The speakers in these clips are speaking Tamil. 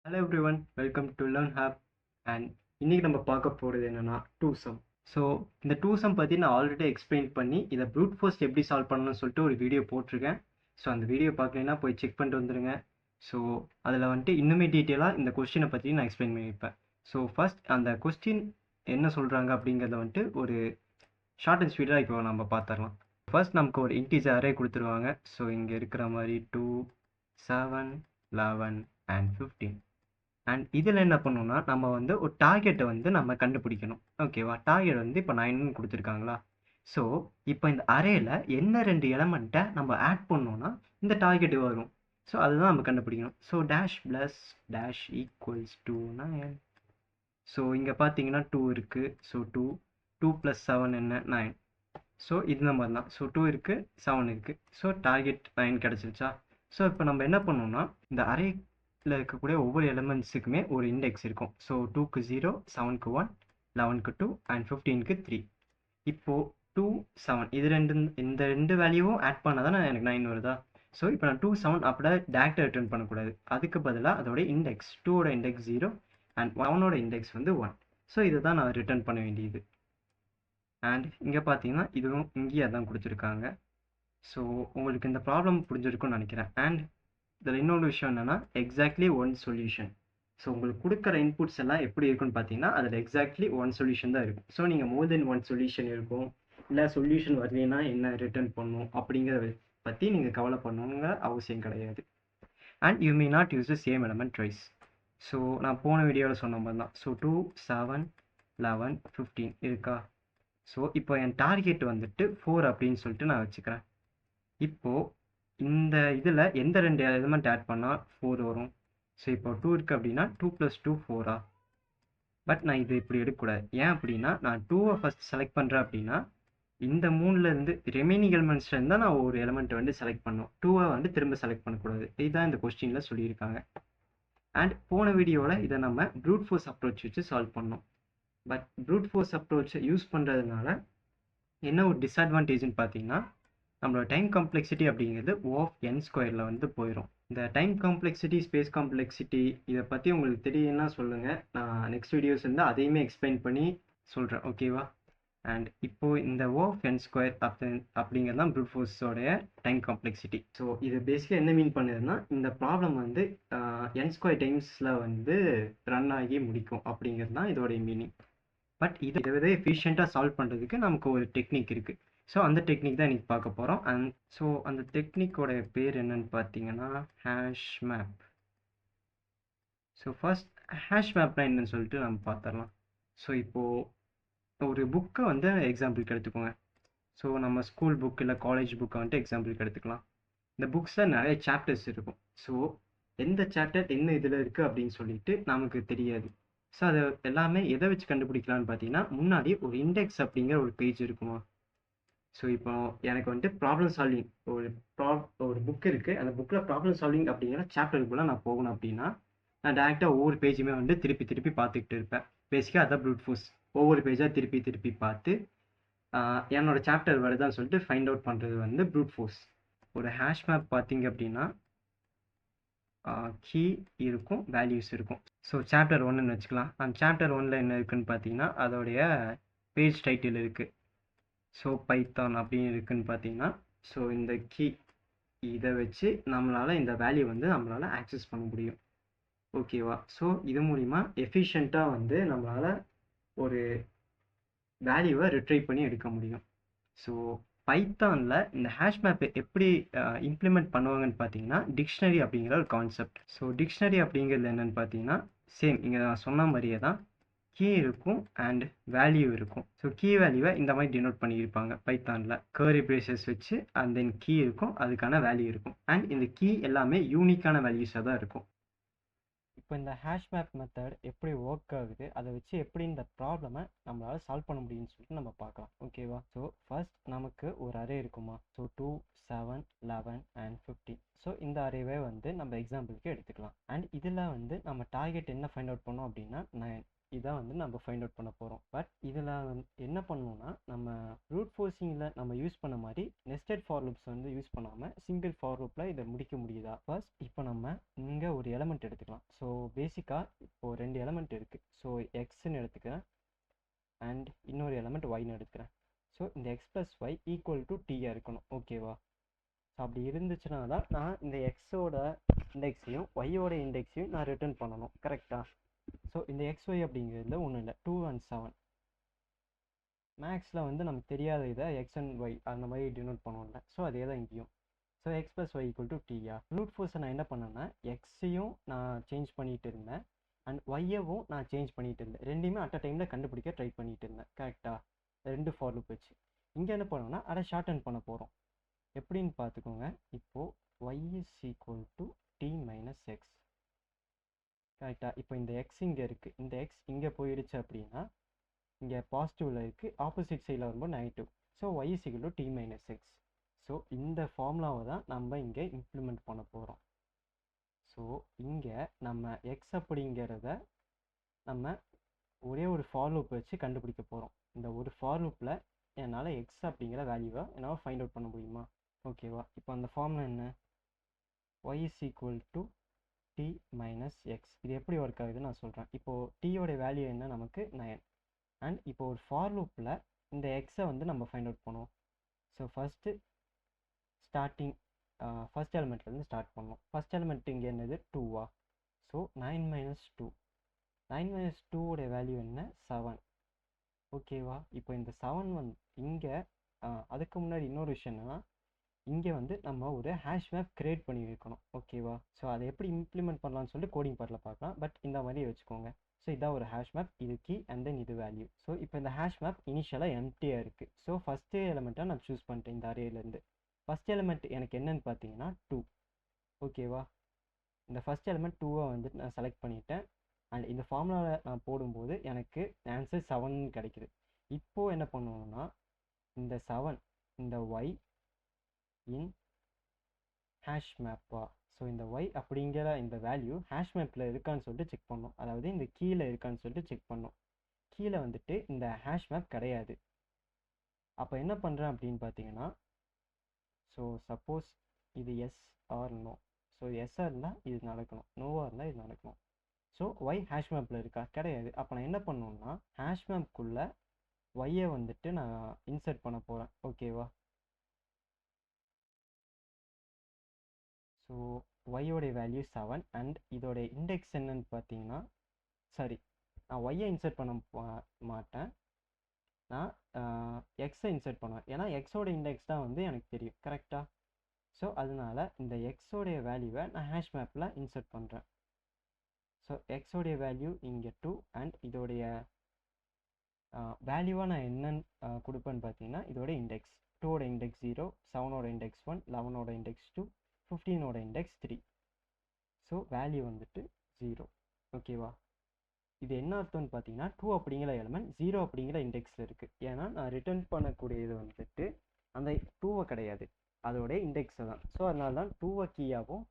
Hello everyone, welcome to Learn Hub. And இன்னைக்கு நம்ம பார்க்க போகிறது என்னன்னா டூ சம். ஸோ இந்த டூ சம் பற்றி நான் ஆல்ரெடி எக்ஸ்பிளைன் பண்ணி இதை ப்ரூட் ஃபோர்ஸ் எப்படி சால்வ் பண்ணணும்னு சொல்லிட்டு ஒரு வீடியோ போட்டிருக்கேன். ஸோ அந்த வீடியோ பார்க்கலைன்னா போய் செக் பண்ணிட்டு வந்துடுங்க. ஸோ அதில் வந்துட்டு இன்னுமே டீட்டெயிலாக இந்த கொஸ்டினை பற்றி நான் எக்ஸ்பிளைன் பண்ணியிருப்பேன். ஸோ ஃபர்ஸ்ட் அந்த கொஸ்டின் என்ன சொல்கிறாங்க அப்படிங்கிறத வந்துட்டு ஒரு ஷார்ட் அண்ட் ஸ்வீட்டாக இப்போ நம்ம பார்த்துடலாம். ஃபர்ஸ்ட் நமக்கு ஒரு இன்டீஜர் அரே கொடுத்துருவாங்க. ஸோ இங்கே இருக்கிற மாதிரி 2, 7, 11 and 15. அண்ட் இதில் என்ன பண்ணணும்னா நம்ம வந்து ஒரு டார்கெட்டை வந்து நம்ம கண்டுபிடிக்கணும். ஓகேவா? டார்கெட் வந்து இப்போ 9 கொடுத்துருக்காங்களா? ஸோ இப்போ இந்த அரேல என்ன 2 எலமெண்ட்டை நம்ம ஆட் பண்ணோம்னா இந்த டார்கெட் வரும். ஸோ அதுதான் நம்ம கண்டுபிடிக்கணும். So dash plus dash equals to 9. So இங்கே பார்த்தீங்கன்னா 2 இருக்குது. ஸோ 2 + 7 என்ன 9. ஸோ இந்த மாதிரி தான். ஸோ 2 இருக்குது, 7 இருக்குது. So target 9 கிடச்சிருச்சா? ஸோ இப்போ நம்ம என்ன பண்ணோம்னா இந்த அரேல இருக்கக்கூடிய ஒவ்வொரு எலிமெண்ட்ஸுக்குமே ஒரு இண்டெக்ஸ் இருக்கும். ஸோ 2க்கு 0, 7க்கு 1, 11க்கு 2 அண்ட் 15க்கு 3. இப்போது 2, 7 இந்த ரெண்டு வேல்யூவும் ஆட் பண்ணால் தான் எனக்கு 9 வருதா? ஸோ இப்போ நான் 2, 7 அப்படியே டேரக்டாக ரிட்டர்ன் பண்ணக்கூடாது. அதுக்கு பதிலாக அதோட இண்டெக்ஸ் 2ஓட இண்டெக்ஸ் 0 அண்ட் 1ஓட இண்டெக்ஸ் வந்து 1. ஸோ இதை தான் நான் ரிட்டர்ன் பண்ண வேண்டியது. அண்ட் இங்கே பார்த்தீங்கன்னா இதுவும் இங்கேயே அதான் கொடுத்துருக்காங்க. ஸோ உங்களுக்கு இந்த ப்ராப்ளம் புரிஞ்சிருக்கும்னு நினைக்கிறேன். அண்ட் இதில் இன்னொரு விஷயம் என்னென்னா எக்ஸாக்ட்லி ஒன் சொல்யூஷன். ஸோ உங்களுக்கு கொடுக்குற இன்புட்ஸ் எல்லாம் எப்படி இருக்குன்னு பார்த்தீங்கன்னா அதில் எக்ஸாக்ட்லி ஒன் சொல்யூஷன் தான் இருக்கும். ஸோ நீங்கள் மோர் தென் ஒன் சொல்யூஷன் இருக்கும், இல்லை சொல்யூஷன் வரலைன்னா என்ன ரிட்டர்ன் பண்ணணும் அப்படிங்கிறத பற்றி நீங்கள் கவலை பண்ணணுங்கிற அவசியம் கிடையாது. And you may not use the same element twice. So நான் போன வீடியோவில் சொன்ன மாதிரி தான். ஸோ 2, 7, 11, 15 இருக்கா? ஸோ இப்போ என் டார்கெட் வந்துட்டு 4 அப்படின்னு சொல்லிட்டு நான் வச்சுக்கிறேன். இப்போது இந்த இதில் எந்த 2 எலிமெண்ட் ஆட் பண்ணால் 4 வரும்? ஸோ இப்போ 2 இருக்குது அப்படின்னா 2 + 2 4ஆ? பட் நான் இது இப்படி எடுக்கக்கூடாது. ஏன் அப்படின்னா நான் 2வை ஃபஸ்ட் செலக்ட் பண்ணுறேன் அப்படின்னா இந்த 3லேருந்து ரிமைனிங் எலிமெண்ட்ஸ்லேருந்து தான் நான் ஒரு எலிமெண்ட் வந்து செலக்ட் பண்ணணும். 2வை வந்து திரும்ப செலக்ட் பண்ணக்கூடாது. இதுதான் இந்த கொஸ்டினில் சொல்லியிருக்காங்க. அண்ட் போன வீடியோவில் இதை நம்ம ப்ரூட் ஃபோர்ஸ் அப்ரோச் வச்சு சால்வ் பண்ணோம். பட் ப்ரூட் ஃபோர்ஸ் அப்ரோச்சை யூஸ் பண்ணுறதுனால என்ன ஒரு டிஸ்அட்வான்டேஜ்னு பார்த்தீங்கன்னா நம்மளோட டைம் காம்ப்ளெக்சிட்டி அப்படிங்கிறது O(n²) வந்து போயிடும். இந்த டைம் காம்ப்ளெக்சிட்டி, ஸ்பேஸ் காம்ப்ளெக்சிட்டி இதை பற்றி உங்களுக்கு தெரியும்னா சொல்லுங்கள். நான் நெக்ஸ்ட் வீடியோஸ் இருந்தால் அதையுமே எக்ஸ்பிளைன் பண்ணி சொல்கிறேன். ஓகேவா? அண்ட் இப்போது இந்த O(n²) அப்படிங்கிறது தான் ப்ரூட் ஃபோர்ஸோடைய டைம் காம்ப்ளெக்சிட்டி. ஸோ இது பேசிக்காக என்ன மீன் பண்ணுதுன்னா இந்த ப்ராப்ளம் வந்து n² டைம்ஸில் வந்து ரன் ஆகி முடிக்கும் அப்படிங்கிறது தான் இதோடைய மீனிங். பட் இதை விட எஃபிஷியண்ட்டாக சால்வ் பண்ணுறதுக்கு நமக்கு ஒரு டெக்னிக் இருக்குது. ஸோ அந்த டெக்னிக் தான் இன்றைக்கி பார்க்க போகிறோம். அண்ட் ஸோ அந்த டெக்னிக்கோட பேர் என்னன்னு பார்த்தீங்கன்னா hash map. So first hash மேப்னா என்னன்னு சொல்லிட்டு நம்ம பார்த்துடலாம். ஸோ இப்போது ஒரு புக்கை வந்து எக்ஸாம்பிளுக்கு எடுத்துக்கோங்க. ஸோ நம்ம ஸ்கூல் புக் இல்லை காலேஜ் புக்கை வந்துட்டு எக்ஸாம்பிளுக்கு எடுத்துக்கலாம். இந்த புக்ஸில் நிறைய சாப்டர்ஸ் இருக்கும். ஸோ எந்த சாப்டர் என்ன இதில் இருக்குது அப்படின்னு சொல்லிட்டு நமக்கு தெரியாது. ஸோ அதை எல்லாமே எதை வச்சு கண்டுபிடிக்கலான்னு பார்த்தீங்கன்னா முன்னாடி ஒரு இண்டெக்ஸ் அப்படிங்கிற ஒரு பேஜ் இருக்குமா? ஸோ இப்போ எனக்கு வந்துட்டு ப்ராப்ளம் சால்விங் ஒரு புக் இருக்குது. அந்த புக்கில் ப்ராப்ளம் சால்விங் அப்படிங்கிற சாப்டருக்குள்ளே நான் போகணும் அப்படின்னா நான் டேரெக்டாக ஒவ்வொரு பேஜுமே வந்து திருப்பி திருப்பி பார்த்துக்கிட்டு இருப்பேன். பேசிக்காக அதான் ப்ரூட் ஃபோர்ஸ். ஒவ்வொரு பேஜாக திருப்பி திருப்பி பார்த்து என்னோட சாப்டர் வருதான்னு சொல்லிட்டு ஃபைண்ட் அவுட் பண்ணுறது வந்து ப்ரூட் ஃபோர்ஸ். ஒரு ஹேஷ் மேப் பார்த்தீங்க அப்படின்னா கீ இருக்கும், வேல்யூஸ் இருக்கும். ஸோ சாப்டர் 1ன்னு வச்சுக்கலாம். அந்த சாப்டர் 1ல் என்ன இருக்குதுன்னு பார்த்தீங்கன்னா அதோடைய பேஜ் டைட்டில் இருக்குது. ஸோ பைத்தான் அப்படின்னு இருக்குன்னு பார்த்தீங்கன்னா ஸோ இந்த கீ இதை வச்சு நம்மளால் இந்த வேல்யூ வந்து நம்மளால் ஆக்சஸ் பண்ண முடியும். ஓகேவா? ஸோ இது மூலிமா எஃபிஷியண்ட்டாக வந்து நம்மளால் ஒரு வேல்யூவை ரிட்ரைவ் பண்ணி எடுக்க முடியும். ஸோ பைத்தானில் இந்த ஹேஷ் மேப்பை எப்படி இம்ப்ளிமெண்ட் பண்ணுவாங்கன்னு பார்த்தீங்கன்னா டிக்ஷனரி அப்படிங்கிற ஒரு கான்செப்ட். ஸோ டிக்ஷனரி அப்படிங்கிறது என்னென்னு பார்த்தீங்கன்னா சேம் இங்கே நான் சொன்ன மாதிரியே தான் கீ இருக்கும் அண்ட் வேல்யூ இருக்கும். ஸோ கீ வேல்யூவை இந்த மாதிரி டினோட் பண்ணியிருப்பாங்க பைத்தானில். கர்லி பிரேசஸ் வச்சு அண்ட் தென் கீ இருக்கும், அதுக்கான வேல்யூ இருக்கும். அண்ட் இந்த கீ எல்லாமே யூனிக்கான வேல்யூஸாக தான் இருக்கும். இப்போ இந்த ஹேஷ் மேப் மெத்தட் எப்படி ஒர்க் ஆகுது, அதை வச்சு எப்படி இந்த ப்ராப்ளமை நம்மளால் சால்வ் பண்ண முடியும்னு சொல்லிட்டு நம்ம பார்க்கலாம். ஓகேவா? ஸோ ஃபர்ஸ்ட் நமக்கு ஒரு அரே இருக்குமா? So 2, 7, 11 and 15. ஸோ இந்த அரேவை வந்து நம்ம எக்ஸாம்பிளுக்கு எடுத்துக்கலாம். அண்ட் இதில் வந்து நம்ம டார்கெட் என்ன ஃபைண்ட் அவுட் பண்ணோம் அப்படின்னா 9. இதான் வந்து நம்ம ஃபைண்ட் அவுட் பண்ண போகிறோம். பட் இதில் என்ன பண்ணணும்னா நம்ம ப்ரூட் ஃபோர்ஸிங்கில் நம்ம யூஸ் பண்ண மாதிரி நெஸ்டட் ஃபார் லூப்ஸ் வந்து யூஸ் பண்ணாமல் சிங்கிள் ஃபார் லூப்பில் இதை முடிக்க முடியுதா. ஃபர்ஸ்ட் இப்போ நம்ம இங்கே ஒரு எலமெண்ட் எடுத்துக்கலாம். ஸோ பேசிக்காக இப்போது 2 எலமெண்ட் இருக்குது. ஸோ எக்ஸ்ன்னு எடுத்துக்கிறேன் அண்ட் இன்னொரு எலமெண்ட் ஒய்னு எடுத்துக்கிறேன். ஸோ இந்த x plus Y equal to டீயாக இருக்கணும். ஓகேவா. ஸோ அப்படி இருந்துச்சுன்னா தான் நான் இந்த எக்ஸோட இண்டெக்ஸையும் ஒய்யோட இண்டெக்ஸையும் நான் ரிட்டர்ன் பண்ணணும். கரெக்டாக. ஸோ இந்த XY அப்படிங்கிறதுல ஒன்றும் இல்லை, 2 and 7. மேக்ஸில் வந்து நமக்கு தெரியாத இதை எக்ஸ் அண்ட் ஒய் அந்த மாதிரி டினோட் பண்ணுவோம்ல. ஸோ அதே தான் இங்கேயும். So X plus Y equal to டீயா. ப்ரூட் ஃபோர்ஸை நான் என்ன பண்ணேன்னா எக்ஸையும் நான் சேஞ்ச் பண்ணிட்டு இருந்தேன் அண்ட் ஒய்யவும் நான் சேஞ்ச் பண்ணிட்டு இருந்தேன். ரெண்டுமே அட் அ டைமில் கண்டுபிடிக்க ட்ரை பண்ணிட்டு இருந்தேன். கரெக்டாக. 2 ஃபார் லூப் வச்சு இங்கே என்ன பண்ணோம்னா அதை ஷார்டன் பண்ண போகிறோம். எப்படின்னு பார்த்துக்கோங்க. இப்போது Y is equal to D minus X. கரெக்டாக. இப்போ இந்த எக்ஸ் இங்கே இருக்குது, இந்த எக்ஸ் இங்கே போயிடுச்சு அப்படின்னா இங்கே பாசிட்டிவில் இருக்குது, ஆப்போசிட் சைடில் வரும்போது negative. So Y is equal to D minus X. So இந்த ஃபார்முலாவை தான் நம்ம இங்கே இம்ப்ளிமெண்ட் பண்ண போகிறோம். ஸோ இங்கே நம்ம எக்ஸ் அப்படிங்கிறத நம்ம ஒரே ஒரு ஃபார் லூப் வச்சு கண்டுபிடிக்க போகிறோம். இந்த ஒரு ஃபார் லூப்பில் என்னால் எக்ஸ் அப்படிங்கிற வேல்யூவை என்னால் ஃபைண்ட் அவுட் பண்ண முடியுமா. ஓகேவா. இப்போ அந்த ஃபார்முலா என்ன, Y is equal to D minus X. இது எப்படி ஒர்க் ஆகுதுன்னு நான் சொல்கிறேன். இப்போது டீயோட வேல்யூ என்ன, நமக்கு 9. அண்ட் இப்போ ஒரு ஃபார் லூப்பில் இந்த எக்ஸை வந்து நம்ம ஃபைண்ட் அவுட் பண்ணுவோம். ஸோ ஃபஸ்ட்டு ஸ்டார்டிங் ஃபஸ்ட் எலிமெண்ட்லேருந்து ஸ்டார்ட் பண்ணோம். ஃபஸ்ட் எலிமெண்ட் இங்கே என்னது, 2வா. So 9 minus 2. 9 மைனஸ் 2வோட வேல்யூ என்ன, 7. ஓகேவா. இப்போ இந்த 7 வந்து இங்கே அதுக்கு முன்னாடி இன்னொரு விஷயம் என்னன்னா இங்கே வந்து நம்ம ஒரு ஹேஷ் மேப் கிரியேட் பண்ணி வைக்கணும். ஓகேவா. ஸோ அதை எப்படி இம்ப்ளிமெண்ட் பண்ணலாம்னு சொல்லிட்டு கோடிங் பார்ட்டில் பார்க்கலாம். பட் இந்த மாதிரி வச்சுக்கோங்க. ஸோ இதான் ஒரு ஹேஷ் மேப், இது கீ அண்ட் தென் இது வேல்யூ. ஸோ இப்போ இந்த ஹேஷ் மேப் இனிஷியலாக எம்டியாக இருக்குது. ஸோ ஃபஸ்ட்டு எலிமெண்ட்டாக நான் சூஸ் பண்ணிட்டேன் இந்த அரேலேருந்து. ஃபஸ்ட் எலிமெண்ட் எனக்கு என்னன்னு பார்த்தீங்கன்னா 2. ஓகேவா. இந்த ஃபஸ்ட் எலிமெண்ட் 2வை வந்துட்டு நான் செலக்ட் பண்ணிட்டேன். அண்ட் இந்த ஃபார்முலாவில் நான் போடும்போது எனக்கு ஆன்சர் 7 கிடைக்குது. இப்போது என்ன பண்ணணும்னா இந்த 7 இந்த ஒய் இன் ஹேஷ் மேப்பா. ஸோ இந்த ஒய் அப்படிங்கிற இந்த வேல்யூ ஹேஷ் மேப்பில் இருக்கான்னு சொல்லிட்டு செக் பண்ணோம். அதாவது இந்த கீழே இருக்கான்னு சொல்லிட்டு செக் பண்ணோம். கீழே வந்துட்டு இந்த ஹேஷ் மேப் கிடையாது. அப்போ என்ன பண்ணுறேன் அப்படின்னு பார்த்தீங்கன்னா, ஸோ சப்போஸ் இது எஸ் ஆர் நோ. ஸோ எஸ்ஸாக இருந்தால் இது நடக்கணும், நோவாக இருந்தால் இது நடக்கணும். ஸோ ஒய் ஹேஷ் மேப்பில் இருக்கா, கிடையாது. அப்போ நான் என்ன பண்ணணும்னா ஹேஷ் மேப்குள்ளே ஒய்யை வந்துட்டு நான் இன்சர்ட் பண்ண போகிறேன். ஓகேவா. ஸோ ஒய்யோடைய வேல்யூ 7 அண்ட் இதோடைய இண்டெக்ஸ் என்னன்னு பார்த்தீங்கன்னா, சாரி நான் ஒய்யை இன்சர்ட் பண்ண மாட்டேன், நான் எக்ஸை இன்சர்ட் பண்ணுவேன். ஏன்னா எக்ஸோட இண்டெக்ஸ் தான் வந்து எனக்கு தெரியும். கரெக்டாக. ஸோ அதனால இந்த எக்ஸோடைய வேல்யூவை நான் ஹேஷ் மேப்பில் இன்சர்ட் பண்ணுறேன். ஸோ எக்ஸோடைய வேல்யூ இங்கே 2 அண்ட் இதோடைய வேல்யூவாக நான் என்னன்னு கொடுப்பேன்னு பார்த்தீங்கன்னா இதோட இண்டெக்ஸ் 2ஓட இண்டெக்ஸ் 0, 7ஓட இண்டெக்ஸ் 1, 11ஓட இண்டெக்ஸ் 2, 15ஓட இண்டெக்ஸ் 3. ஸோ வேல்யூ வந்துட்டு 0. ஓகேவா. இது என்ன அர்த்தம்னு பார்த்தீங்கன்னா 2 அப்படிங்கிற எலிமெண்ட் 0 அப்படிங்கிற இண்டெக்ஸில் இருக்குது. ஏன்னா நான் ரிட்டர்ன் பண்ணக்கூடியது வந்துட்டு அந்த 2வை கிடையாது, அதோட இண்டெக்ஸை தான். ஸோ அதனால தான் 2வை கீயாகவும்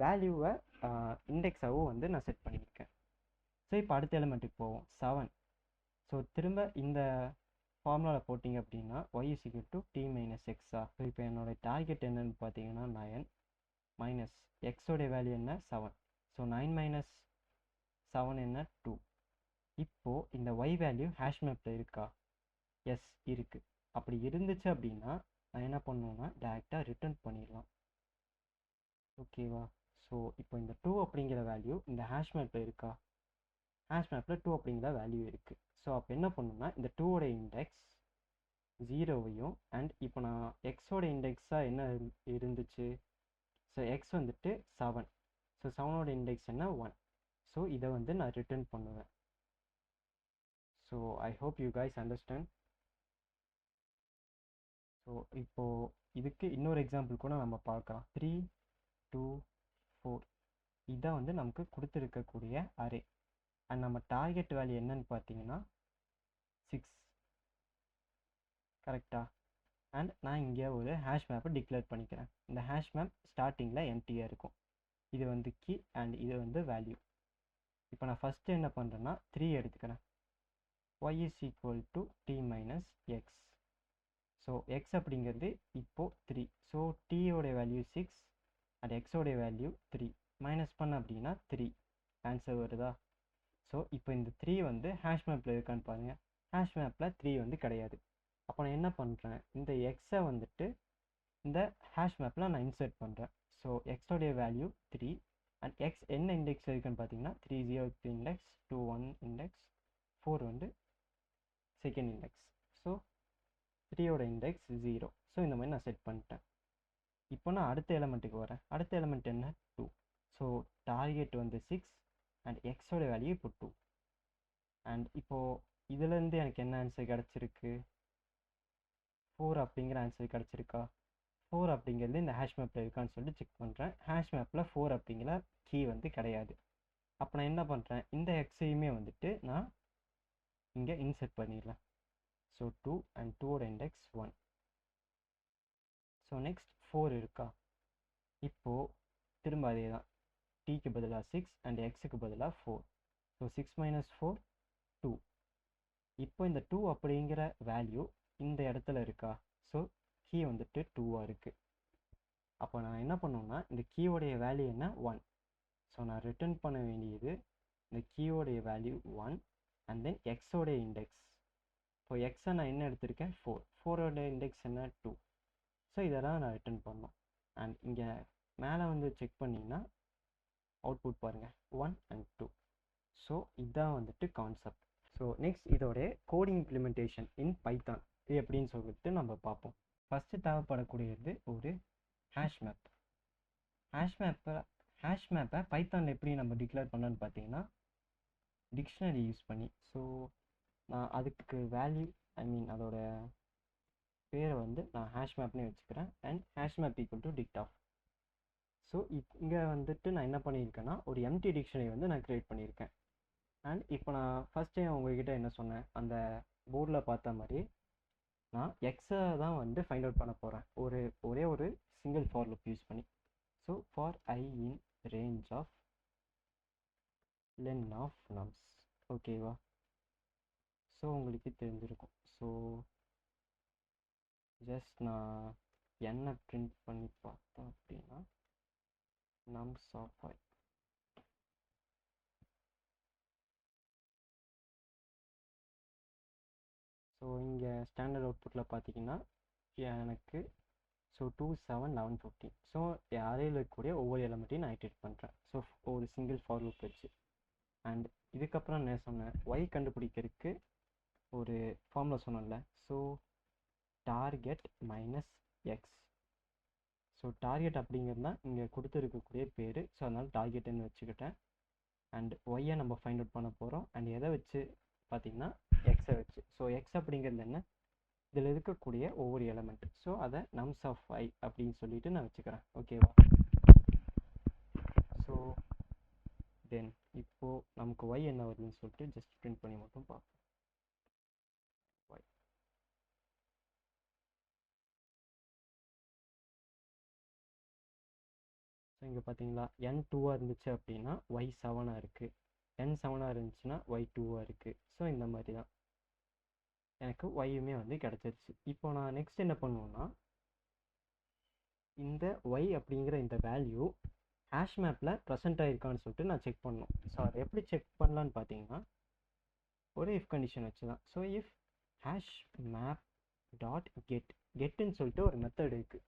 வேல்யூவை இண்டெக்ஸாகவும் வந்து நான் செட் பண்ணியிருக்கேன். ஸோ இப்போ அடுத்த எலிமெண்ட்டுக்கு போவோம், 7. ஸோ திரும்ப இந்த ஃபார்முலாவில் போட்டிங்க அப்படின்னா Y is equal to D minus எக்ஸா. ஸோ இப்போ என்னோட டார்கெட் என்னன்னு பார்த்தீங்கன்னா 9 மைனஸ் எக்ஸோடைய வேல்யூ என்ன, 7. ஸோ 9 மைனஸ் 7 என்ன, 2. இப்போது இந்த ஒய் வேல்யூ ஹேஷ் மேப்பில் இருக்கா, எஸ் இருக்குது. அப்படி இருந்துச்சு அப்படின்னா நான் என்ன பண்ணுவேன்னா டேரெக்டாக ரிட்டர்ன் பண்ணிடலாம். ஓகேவா. ஸோ இப்போ இந்த 2 அப்படிங்கிற வேல்யூ இந்த ஹேஷ் மேப்பில் இருக்கா, ஹேஷ் மேப்பில் 2 அப்படிங்கிற வேல்யூ இருக்குது. ஸோ அப்போ என்ன பண்ணணும்னா இந்த 2ஓட இண்டெக்ஸ் 0வையும் அண்ட் இப்போ நான் எக்ஸோட இண்டெக்ஸாக என்ன இருந்துச்சு, ஸோ எக்ஸ் வந்துட்டு 7. ஸோ 7ஓட இண்டெக்ஸ் என்ன, 1. ஸோ இதை வந்து நான் ரிட்டர்ன் பண்ணுவேன். So I hope you guys understand. So இப்போது இதுக்கு இன்னொரு எக்ஸாம்பிள் கூட நம்ம பார்க்கலாம். 3, 2, 4 இதான் வந்து நமக்கு கொடுத்துருக்கக்கூடிய அரே. அண்ட் நம்ம டார்கெட் வேல்யூ என்னன்னு பார்த்தீங்கன்னா 6. கரெக்டாக. அண்ட் நான் இங்கே ஒரு ஹேஷ் மேப்பை டிக்ளேர் பண்ணிக்கிறேன். இந்த ஹேஷ் மேப் ஸ்டார்டிங்கில் எம்டியாக இருக்கும். இது வந்து கீ அண்ட் இது வந்து வேல்யூ. இப்போ நான் ஃபஸ்ட்டு என்ன பண்ணுறேன்னா 3 எடுத்துக்கிறேன். y is equal to t minus x. So x அப்படிங்கிறது இப்போது 3. ஸோ டீயோடைய வேல்யூ 6 அண்ட் எக்ஸோடைய வேல்யூ 3. மைனஸ் பண்ண அப்படின்னா 3 ஆன்சர் வருதா? ஸோ இப்போ இந்த 3 வந்து ஹேஷ் மேப்பில் இருக்கான்னு பாருங்கள். ஹேஷ் மேப்பில் 3 வந்து கிடையாது. அப்போ நான் என்ன பண்ணுறேன், இந்த எக்ஸை வந்துட்டு இந்த ஹேஷ் மேப்பில் நான் இன்சர்ட் பண்ணுறேன். ஸோ எக்ஸோடைய வேல்யூ 3 அண்ட் எக்ஸ் என்ன இண்டெக்ஸ் இருக்குன்னு பார்த்தீங்கன்னா 3 0 இண்டெக்ஸ், 2 1 இண்டெக்ஸ், 4 வந்து செகண்ட் இண்டெக்ஸ். ஸோ 3யோட இண்டெக்ஸ் 0. ஸோ இந்த மாதிரி நான் செட் பண்ணிட்டேன். இப்போ நான் அடுத்த எலமெண்ட்டுக்கு வரேன். அடுத்த எலமெண்ட் என்ன 2. ஸோ டார்கெட் வந்து 6 அண்ட் எக்ஸோட வேல்யூ இப்போ 2. அண்ட் இப்போது இதுலேருந்து எனக்கு என்ன ஆன்சர் கிடச்சிருக்கு, 4 அப்படிங்கிற ஆன்சர் கிடச்சிருக்கா? 4 அப்படிங்கிறது இந்த ஹேஷ் மேப்பில் இருக்கான்னு சொல்லிட்டு செக் பண்ணுறேன். ஹேஷ் மேப்பில் 4 அப்படிங்கிற கீ வந்து கிடையாது. அப்போ நான் என்ன பண்ணுறேன், இந்த எக்ஸையுமே வந்துட்டு நான் இங்கே இன்செர்ட் பண்ணிடலாம். ஸோ 2 அண்ட் 2ஓட இண்டெக்ஸ் 1. ஸோ நெக்ஸ்ட் 4 இருக்கா? இப்போது திரும்ப அதே தான், டீக்கு பதிலாக 6 அண்ட் எக்ஸுக்கு பதிலாக 4. So 6 minus 4 2. இப்போ இந்த 2 அப்படிங்கிற வேல்யூ இந்த இடத்துல இருக்கா? ஸோ கீ வந்துட்டு 2வாக இருக்குது. அப்போ நான் என்ன பண்ணுவேன்னா, இந்த கீயோடைய வேல்யூ என்ன 1. ஸோ நான் ரிட்டர்ன் பண்ண வேண்டியது இந்த கீயோடைய வேல்யூ 1 அண்ட் தென் எக்ஸோடைய இண்டெக்ஸ். இப்போ எக்ஸை நான் என்ன எடுத்திருக்கேன் 4. 4ஓட இண்டெக்ஸ் என்ன 2. ஸோ இதெல்லாம் நான் ரிட்டர்ன் பண்ணோம். அண்ட் இங்கே மேலே வந்து செக் பண்ணிங்கன்னா அவுட்புட் பாருங்கள் 1 அண்ட் 2. ஸோ இதுதான் வந்துட்டு கான்செப்ட். ஸோ நெக்ஸ்ட் இதோடைய கோடிங் இம்ப்ளிமெண்டேஷன் இன் பைத்தான் இது எப்படின்னு சொல்லிட்டு நம்ம பார்ப்போம். ஃபஸ்ட்டு தேவைப்படக்கூடியது ஒரு ஹேஷ் மேப். ஹேஷ் மேப்பை பைத்தானில் எப்படி நம்ம டிக்ளேர் பண்ணலான்னு பார்த்தீங்கன்னா டிக்ஷனரி யூஸ் பண்ணி. ஸோ நான் அதுக்கு வேல்யூ அதோட பேரை வந்து நான் ஹேஷ் மேப்னே வச்சுக்கிறேன். And hash map equal to dict of. So இங்கே வந்துட்டு நான் என்ன பண்ணியிருக்கேன்னா ஒரு எம்டி டிக்ஷனரி வந்து நான் க்ரியேட் பண்ணியிருக்கேன். அண்ட் இப்போ நான் ஃபஸ்ட் டைம் உங்ககிட்ட என்ன சொன்னேன், அந்த போர்டில் பார்த்த மாதிரி நான் எக்ஸை தான் வந்து ஃபைண்ட் அவுட் பண்ண போகிறேன் ஒரே ஒரு சிங்கிள் ஃபார் லூப் யூஸ் பண்ணி. So for I in range of len of nums. ஓகேவா? ஸோ உங்களுக்கு தெரிஞ்சிருக்கும். ஸோ ஜஸ்ட் நான் என்ன பிரிண்ட் பண்ணி பார்த்தேன் அப்படின்னா நம்ஸ் ஆஃப் ஐ. ஸோ இங்கே ஸ்டாண்டர்ட் அவுட்புட்டில் பார்த்தீங்கன்னா எனக்கு ஸோ 2 7 11 15. ஸோ அறையில் இருக்கக்கூடிய ஒவ்வொரு எலமெண்ட்டையும் நான் ஐட்ரேட் பண்ணுறேன். ஸோ ஒரு சிங்கிள் ஃபார் லூப் வச்சு. அண்ட் இதுக்கப்புறம் நான் சொன்னேன் ஒய் கண்டுபிடிக்கிறதுக்கு ஒரு ஃபார்முலா சொன்னேன்ல. So target minus X. So target அப்படிங்கிறது தான் இங்கே கொடுத்துருக்கக்கூடிய பேர். ஸோ அதனால் டார்கெட்டுன்னு வச்சுக்கிட்டேன். அண்ட் ஒய்யை நம்ம ஃபைண்ட் அவுட் பண்ண போகிறோம். அண்ட் எதை வச்சு பார்த்தீங்கன்னா எக்ஸை வச்சு. ஸோ எக்ஸ் அப்படிங்கிறது என்ன, இதில் இருக்கக்கூடிய ஒவ்வொரு எலமெண்ட். ஸோ அதை நம்ஸ் ஆஃப் ஐ அப்படின்னு சொல்லிட்டு நான் வச்சுக்கிறேன். ஓகேவா? ஸோ தென் இப்போது நமக்கு ஒய் என்ன வருதுன்னு சொல்லிட்டு ஜஸ்ட் பிரிண்ட் பண்ணி மட்டும் பார்ப்போம். ஒய். ஸோ இங்கே பார்த்தீங்களா n 2ஆக இருந்துச்சு அப்படின்னா ஒய் 7ஆக இருக்குது. n 7ஆக இருந்துச்சுன்னா ஒய் 2ஆக இருக்குது. ஸோ இந்த மாதிரி தான் எனக்கு ஒய்யுமே வந்து கிடச்சிருச்சு. இப்போ நான் நெக்ஸ்ட் என்ன பண்ணுவேன்னா இந்த ஒய் அப்படிங்கிற இந்த வேல்யூ ஹேஷ் மேப்பில் ப்ரெசென்ட் ஆகிருக்கான்னு சொல்லிட்டு நான் செக் பண்ணணும். ஸோ அதை எப்படி செக் பண்ணலான்னு பார்த்தீங்கன்னா ஒரு இஃப் கண்டிஷன் வச்சு தான். So if hash map dot கெட்டுன்னு சொல்லிட்டு ஒரு மெத்தட் இருக்குது.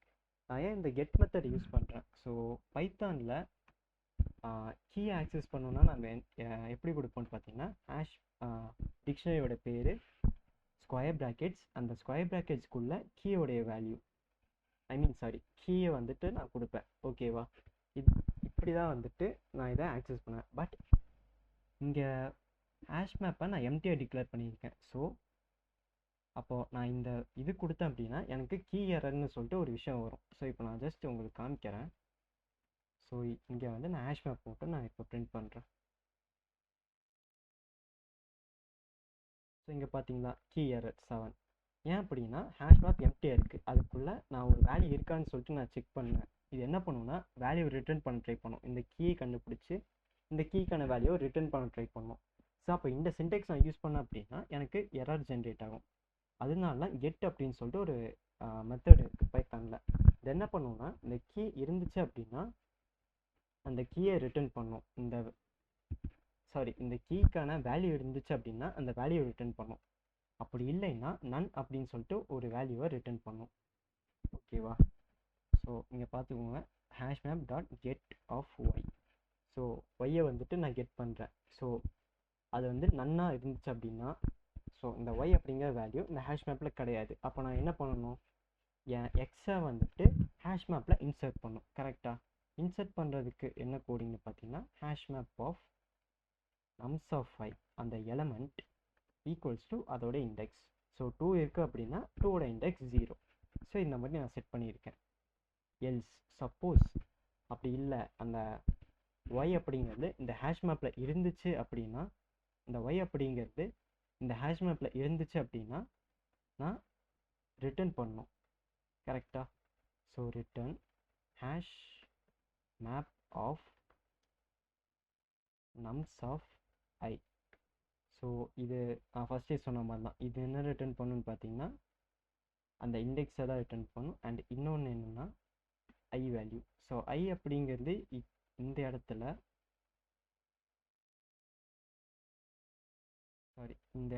நான் ஏன் இந்த கெட் மெத்தட் யூஸ் பண்ணுறேன், ஸோ பைத்தானில் கீ ஆக்சஸ் பண்ணோன்னா நாங்கள் எப்படி கொடுப்போம்னு பார்த்தீங்கன்னா ஹேஷ் டிக்ஷனரியோட பேர் ஸ்கொயர் ப்ராக்கெட்ஸ், அந்த ஸ்கொயர் ப்ராக்கெட்ஸ்க்குள்ளே கீயோடைய வேல்யூ கீயை வந்துட்டு நான் கொடுப்பேன். ஓகேவா? இப்படி தான் வந்துட்டு நான் இதை ஆக்சஸ் பண்ணேன். பட் இங்கே ஹேஷ் மேப்பை நான் எம்டியாக டிக்ளேர் பண்ணியிருக்கேன். ஸோ அப்போது நான் இந்த இது கொடுத்தேன் அப்படின்னா எனக்கு கீ எரர்னு சொல்லிட்டு ஒரு விஷயம் வரும். ஸோ இப்போ நான் ஜஸ்ட் உங்களுக்கு காமிக்கிறேன். ஸோ இங்கே வந்து நான் ஹேஷ் மேப் போட்டு நான் இப்போ பிரிண்ட் பண்ணுறேன். ஸோ இங்கே பார்த்தீங்களா கீ எரர் 7. ஏன் அப்படின்னா ஹேஷ் மேப் எம்டியாக இருக்குது. அதுக்குள்ளே நான் ஒரு வேல்யூ இருக்கான்னு சொல்லிட்டு நான் செக் பண்ணேன். இது என்ன பண்ணுன்னா வேல்யூ ரிட்டர்ன் பண்ண ட்ரை பண்ணும். இந்த கீயை கண்டுபிடிச்சி இந்த கீக்கான வேல்யூவை ரிட்டர்ன் பண்ண ட்ரை பண்ணும். ஸோ அப்போ இந்த சின்டெக்ஸ் நான் யூஸ் பண்ணேன் அப்படின்னா எனக்கு எரர் ஜென்ரேட் ஆகும். அதனால தான் கெட் அப்படின்னு சொல்லிட்டு ஒரு மெத்தட் இருக்குது பைத்தானில். இது என்ன பண்ணுவோம்னா இந்த கீ இருந்துச்சு அப்படின்னா அந்த கீயை ரிட்டர்ன் பண்ணும். இந்த கீக்கான வேல்யூ இருந்துச்சு அப்படின்னா அந்த வேல்யூவை ரிட்டர்ன் பண்ணும். அப்படி இல்லைன்னா நன் அப்படின்னு சொல்லிட்டு ஒரு வேல்யூவை ரிட்டர்ன் பண்ணும். ஓகேவா? ஸோ இங்கே பார்த்துக்கோங்க, hash map dot get of y. So ஒய்யை வந்துட்டு நான் கெட் பண்ணுறேன். ஸோ அது வந்து நன்னாக இருந்துச்சு அப்படின்னா, ஸோ இந்த ஒய் அப்படிங்கிற வேல்யூ இந்த ஹேஷ் மேப்பில் கிடையாது. அப்போ நான் என்ன பண்ணணும், என் எக்ஸை வந்துட்டு ஹேஷ் மேப்பில் இன்சர்ட் பண்ணும். கரெக்டாக இன்சர்ட் பண்ணுறதுக்கு என்ன கோடிங்னு பார்த்தீங்கன்னா hash map of nums of Y அந்த எலமெண்ட் ஈக்குவல்ஸ் டு அதோட இண்டெக்ஸ். ஸோ 2 இருக்குது அப்படின்னா 2ஓட இண்டெக்ஸ் 0. ஸோ இந்த மாதிரி நான் செட் பண்ணியிருக்கேன். எல்ஸ் சப்போஸ் அப்படி இல்லை, அந்த ஒய் அப்படிங்கிறது இந்த ஹேஷ் மேப்பில் இருந்துச்சு அப்படின்னா, இந்த ஒய் அப்படிங்கிறது இந்த ஹேஷ் மேப்பில் இருந்துச்சு அப்படின்னா நான் ரிட்டர்ன் பண்ணணும். கரெக்டாக? So return hash map of nums of I. So இது நான் ஃபஸ்ட்டே சொன்ன மாதிரி தான். இது என்ன ரிட்டர்ன் பண்ணுன்னு பார்த்தீங்கன்னா அந்த இண்டெக்ஸை தான் ரிட்டர்ன் பண்ணும். அண்ட் இன்னொன்று என்னென்னா ஐ வேல்யூ. ஸோ ஐ அப்படிங்கிறது இந்த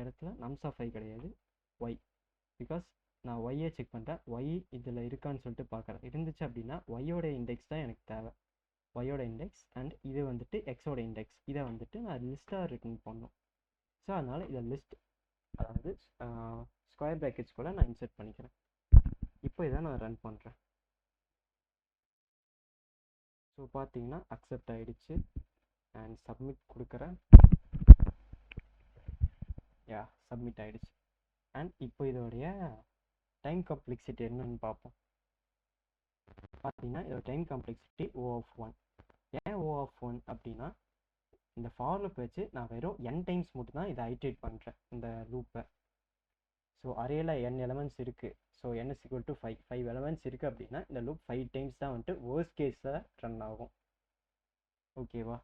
இடத்துல நம்ஸ் ஆஃப் ஐ கிடையாது, ஒய். பிகாஸ் நான் ஒய்யை செக் பண்ணுறேன், ஒய் இதில் இருக்கான்னு சொல்லிட்டு பார்க்குறேன். இருந்துச்சு அப்படின்னா ஒய்யோட இண்டெக்ஸ் தான் எனக்கு தேவை, ஒய்யோட இண்டெக்ஸ். அண்ட் இது வந்துட்டு எக்ஸோட இண்டெக்ஸ். இதை வந்துட்டு நான் லிஸ்ட்டாக ரிட்டர்ன் பண்ணணும். ஸோ அதனால் இதை லிஸ்ட், அதாவது ஸ்கொயர் ப்ராக்கெட்ஸ் கூட நான் இன்சர்ட் பண்ணிக்கிறேன். இப்போ இதை நான் ரன் பண்ணுறேன். ஸோ பார்த்தீங்கன்னா அக்செப்ட் ஆகிடுச்சு. அண்ட் சப்மிட் கொடுக்குறேன். சப்மிட் ஆகிடுச்சு. அண்ட் இப்போ இதோடைய டைம் காம்ப்ளெக்சிட்டி என்னன்னு பார்ப்போம். பார்த்தீங்கன்னா இதோட டைம் காம்ப்ளெக்சிட்டி O(1). ஏன் O(1) அப்படின்னா இந்த ஃபார் லூப் வச்சு நான் வெறும் n டைம்ஸ் மட்டும் தான் இதை ஐட்ரேட் பண்ணுறேன் இந்த லூப்பை. ஸோ அரேல n எலமெண்ட்ஸ் இருக்குது. So n is equal to 5 elements இருக்குது அப்படின்னா இந்த லூப் 5 டைம்ஸ் தான் வந்துட்டு வேர்ஸ்ட் கேஸில் ரன் ஆகும். ஓகேவா?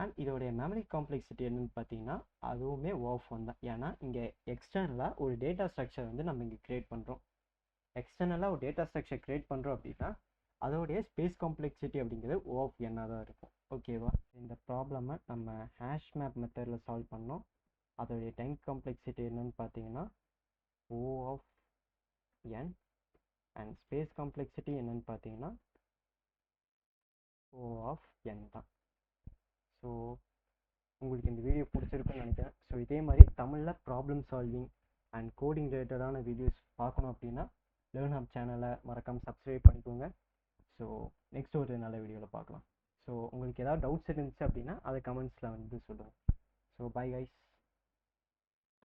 அண்ட் இதோடைய மெமரி காம்ப்ளெக்சிட்டி என்னன்னு பார்த்தீங்கன்னா அதுவுமே O(1) தான். ஏன்னா இங்கே எக்ஸ்டர்னலாக ஒரு டேட்டா ஸ்ட்ரக்சர் வந்து நம்ம இங்கே க்ரியேட் பண்ணுறோம். எக்ஸ்டர்னலாக ஒரு டேட்டா ஸ்ட்ரக்சர் க்ரியேட் பண்ணுறோம் அப்படின்னா அதோடைய ஸ்பேஸ் காம்ப்ளெக்சிட்டி அப்படிங்கிறது O(n) தான் இருக்கும். ஓகேவா? இந்த ப்ராப்ளமை நம்ம ஹேஷ் மேப் மெத்தடில் சால்வ் பண்ணோம். அதோடைய டைம் காம்ப்ளெக்சிட்டி என்னன்னு பார்த்தீங்கன்னா O(n) அண்ட் ஸ்பேஸ் காம்ப்ளெக்சிட்டி என்னன்னு பார்த்தீங்கன்னா O(n) தான். ஸோ உங்களுக்கு இந்த வீடியோ பிடிச்சிருக்குன்னு நினைக்கிறேன். ஸோ இதே மாதிரி தமிழில் ப்ராப்ளம் சால்விங் அண்ட் கோடிங் ரிலேட்டடான வீடியோஸ் பார்க்கணும் அப்படின்னா லேர்ன் ஹப் சேனலை மறக்காமல் சப்ஸ்கிரைப் பண்ணிக்கோங்க. ஸோ நெக்ஸ்ட் ஒரு நல்ல வீடியோவில் பார்க்கலாம். ஸோ உங்களுக்கு ஏதாவது டவுட்ஸ் இருந்துச்சு அப்படின்னா அதை கமெண்ட்ஸில் வந்து சொல்லுங்கள். So bye guys.